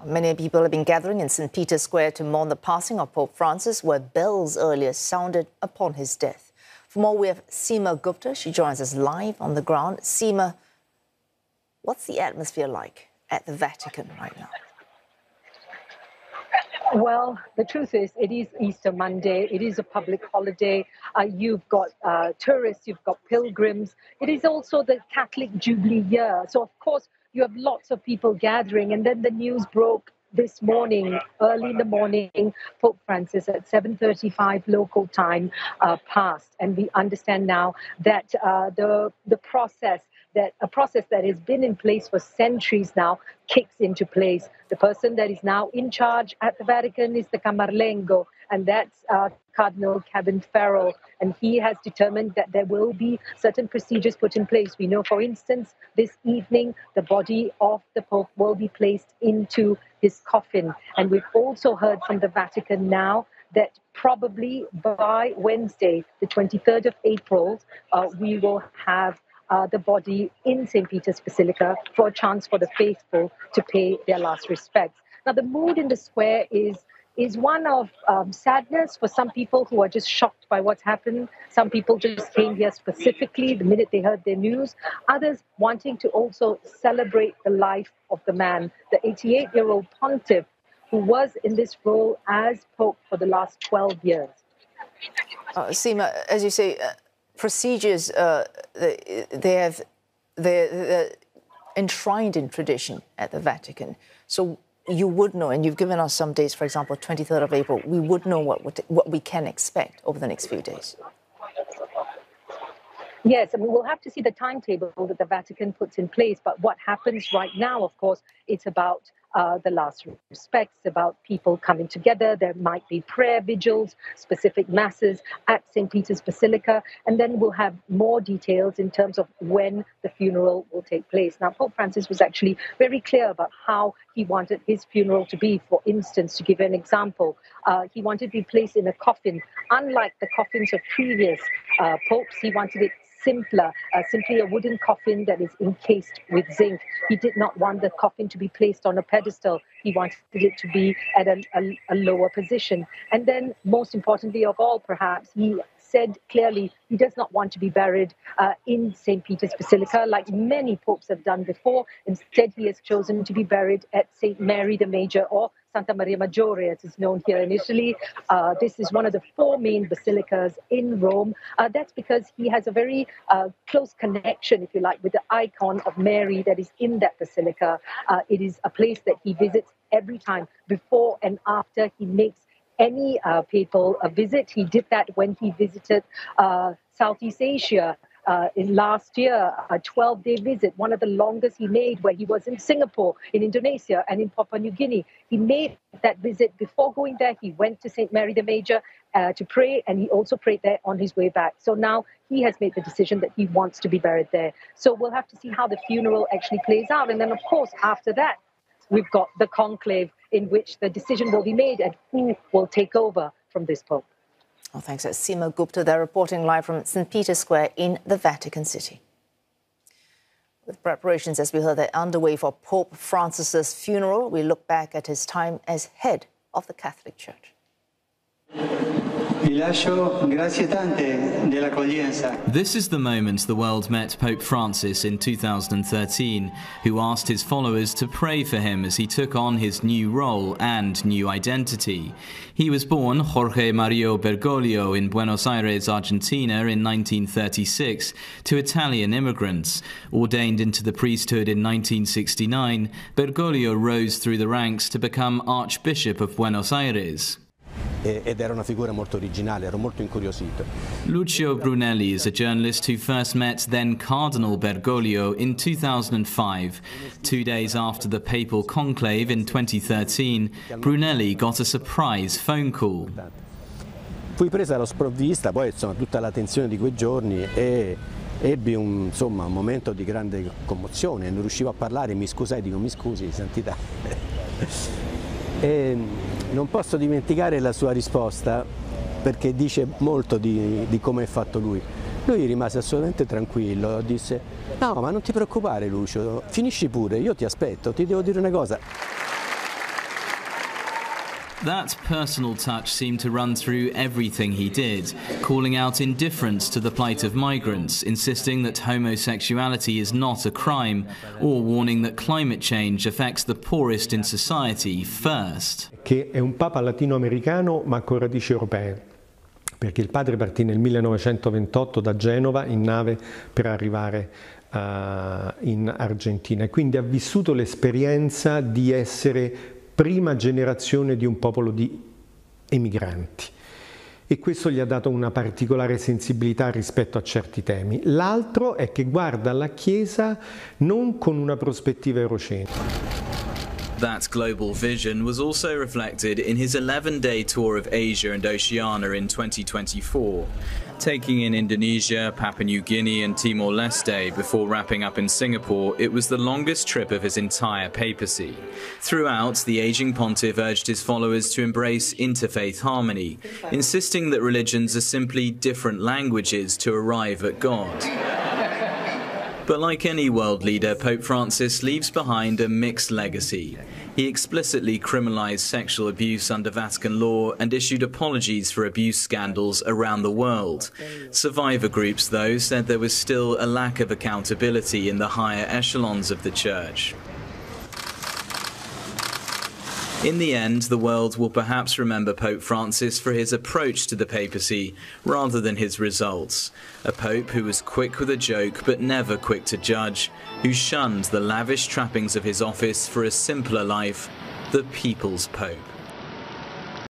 Many people have been gathering in St. Peter's Square to mourn the passing of Pope Francis, where bells earlier sounded upon his death. For more, we have Seema Gupta. She joins us live on the ground. Seema, what's the atmosphere like at the Vatican right now? Well, the truth is, it is Easter Monday. It is a public holiday. You've got tourists, you've got pilgrims. It is also the Catholic Jubilee year. So, of course, you have lots of people gathering. And then the news broke this morning, early in the morning, Pope Francis at 7:35 local time passed. And we understand now that the process that has been in place for centuries now kicks into place. The person that is now in charge at the Vatican is the Camarlengo, and that's Cardinal Cabin Farrell, and he has determined that there will be certain procedures put in place. We know, for instance, this evening, the body of the Pope will be placed into his coffin. And we've also heard from the Vatican now that probably by Wednesday, the 23rd of April, we will have the body in St. Peter's Basilica for a chance for the faithful to pay their last respects. Now, the mood in the square is one of sadness for some people who are just shocked by what's happened. Some people just came here specifically the minute they heard their news. Others wanting to also celebrate the life of the man, the 88-year-old pontiff who was in this role as Pope for the last 12 years. Seema, as you say, procedures, they're enshrined in tradition at the Vatican. So you would know, and you've given us some dates, for example, 23rd of April, we would know what we can expect over the next few days. Yes, I mean, we'll have to see the timetable that the Vatican puts in place. But what happens right now, of course, it's about the last respects, about people coming together. There might be prayer vigils, specific masses at St. Peter's Basilica, and then we'll have more details in terms of when the funeral will take place. Now, Pope Francis was actually very clear about how he wanted his funeral to be. For instance, to give an example, he wanted to be placed in a coffin. Unlike the coffins of previous popes, he wanted it simpler, simply a wooden coffin that is encased with zinc. He did not want the coffin to be placed on a pedestal. He wanted it to be at a lower position. And then, most importantly of all, perhaps, he said clearly he does not want to be buried in St. Peter's Basilica like many popes have done before. Instead, he has chosen to be buried at St. Mary the Major, or Santa Maria Maggiore, as is known here in Italy. This is one of the four main basilicas in Rome. That's because he has a very close connection, if you like, with the icon of Mary that is in that basilica. It is a place that he visits every time, before and after he makes any papal visit. He did that when he visited Southeast Asia in last year, a 12-day visit, one of the longest he made, where he was in Singapore, in Indonesia, and in Papua New Guinea. He made that visit. Before going there, he went to St. Mary the Major to pray, and he also prayed there on his way back. So now he has made the decision that he wants to be buried there. So we'll have to see how the funeral actually plays out. And then, of course, after that, we've got the conclave in which the decision will be made and who will take over from this Pope. Oh, thanks. That's Seema Gupta. They're reporting live from St. Peter's Square in the Vatican City. With preparations, as we heard, they're underway for Pope Francis's funeral. We look back at his time as head of the Catholic Church. This is the moment the world met Pope Francis in 2013, who asked his followers to pray for him as he took on his new role and new identity. He was born Jorge Mario Bergoglio in Buenos Aires, Argentina in 1936 to Italian immigrants. Ordained into the priesthood in 1969, Bergoglio rose through the ranks to become Archbishop of Buenos Aires. Ed era una figura molto originale, ero molto incuriosito. Lucio Brunelli is a journalist who first met then Cardinal Bergoglio in 2005. 2 days after the papal conclave in 2013, Brunelli got a surprise phone call. Fui presa alla sprovvista, poi insomma tutta la tensione di quei giorni e ebbi un momento di grande commozione, non riuscivo a parlare, mi scusai, dico mi scusi, santità. E non posso dimenticare la sua risposta perché dice molto di come è fatto lui. Lui rimase assolutamente tranquillo, disse no, ma non ti preoccupare Lucio, finisci pure, io ti aspetto, ti devo dire una cosa. That personal touch seemed to run through everything he did, calling out indifference to the plight of migrants, insisting that homosexuality is not a crime, or warning that climate change affects the poorest in society first. Che è un papa latinoamericano ma con radici europee, perché il padre partì nel 1928 da Genova in nave per arrivare in Argentina e quindi ha vissuto l'esperienza di essere prima generazione di un popolo di emigranti e questo gli ha dato una particolare sensibilità rispetto a certi temi. L'altro è che guarda alla Chiesa non con una prospettiva eurocentrica. That global vision was also reflected in his 11-day tour of Asia and Oceania in 2024, taking in Indonesia, Papua New Guinea and Timor-Leste before wrapping up in Singapore. It was the longest trip of his entire papacy. Throughout, the aging pontiff urged his followers to embrace interfaith harmony, insisting that religions are simply different languages to arrive at God. But like any world leader, Pope Francis leaves behind a mixed legacy. He explicitly criminalized sexual abuse under Vatican law and issued apologies for abuse scandals around the world. Survivor groups, though, said there was still a lack of accountability in the higher echelons of the Church. In the end, the world will perhaps remember Pope Francis for his approach to the papacy rather than his results. A pope who was quick with a joke but never quick to judge, who shunned the lavish trappings of his office for a simpler life, the people's pope.